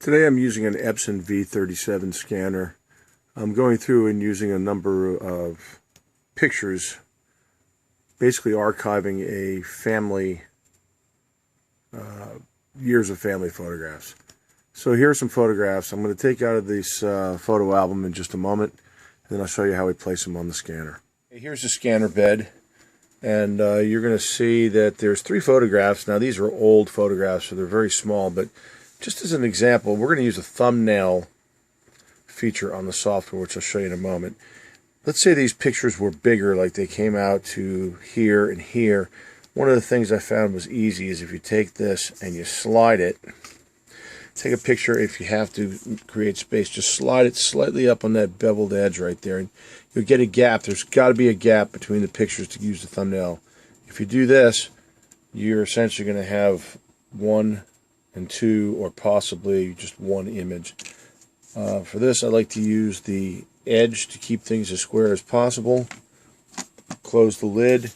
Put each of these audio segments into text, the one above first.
Today I'm using an Epson V37 scanner. I'm going through and using a number of pictures, basically archiving a family, years of family photographs. So here are some photographs. I'm going to take out of this photo album in just a moment, and then I'll show you how we place them on the scanner. Here's the scanner bed, and you're going to see that there's 3 photographs. Now these are old photographs, so they're very small, but just as an example, we're going to use a thumbnail feature on the software, which I'll show you in a moment. Let's say these pictures were bigger, like they came out to here and here. One of the things I found was easy is if you take this and you slide it, take a picture. If you have to create space, just slide it slightly up on that beveled edge right there, and you'll get a gap. There's got to be a gap between the pictures to use the thumbnail. If you do this, you're essentially going to have 1 and 2, or possibly just 1 image. For this, I like to use the edge to keep things as square as possible. Close the lid,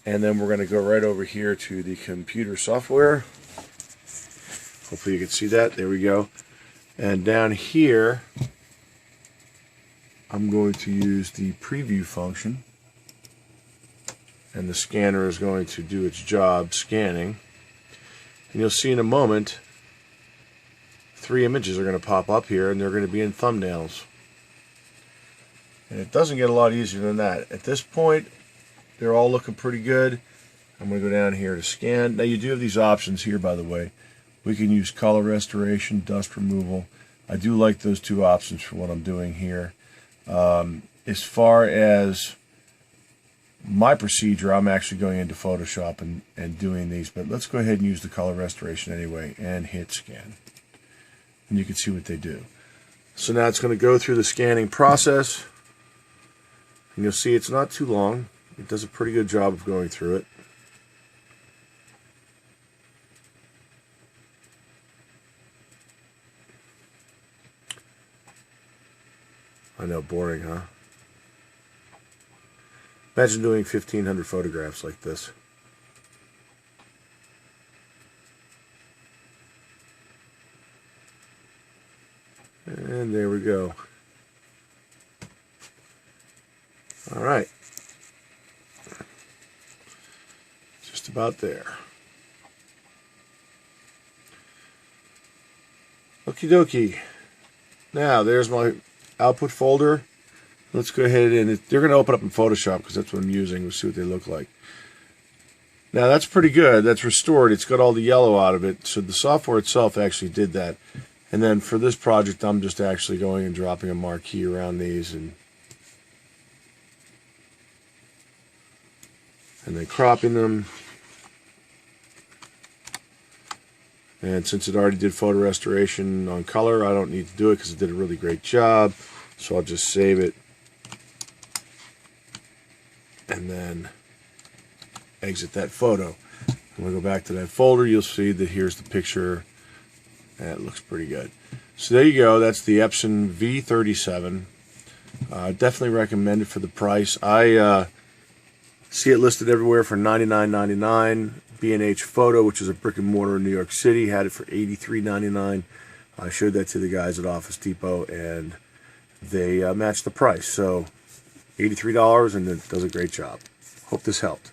and then we're going to go right over here to the computer software. Hopefully you can see that. There we go. And down here, I'm going to use the preview function, and the scanner is going to do its job scanning. And you'll see in a moment 3 images are going to pop up here, and they're going to be in thumbnails. And it doesn't get a lot easier than that. At this point, they're all looking pretty good. I'm going to go down here to scan. Now you do have these options here, by the way. We can use color restoration, dust removal. I do like those 2 options for what I'm doing here. As far as my procedure, I'm actually going into Photoshop and doing these, but let's go ahead and use the color restoration anyway and hit scan. And you can see what they do. So now it's going to go through the scanning process, and you'll see it's not too long. It does a pretty good job of going through it. I know, boring, huh? Imagine doing 1,500 photographs like this. And there we go. All right. Just about there. Okie dokie. Now, there's my output folder. Let's go ahead and they're going to open up in Photoshop because that's what I'm using. We'll see what they look like. Now that's pretty good. That's restored. It's got all the yellow out of it. So the software itself actually did that. And then for this project, I'm just actually going and dropping a marquee around these and then cropping them. And since it already did photo restoration on color, I don't need to do it because it did a really great job. So I'll just save it and then exit that photo. When we go back to that folder, you'll see that here's the picture. That looks pretty good. So there you go. That's the Epson V37. Definitely recommend it for the price. I see it listed everywhere for $99.99. B&H Photo, which is a brick and mortar in New York City, had it for $83.99. I showed that to the guys at Office Depot, and they matched the price. So $83, and it does a great job. Hope this helped.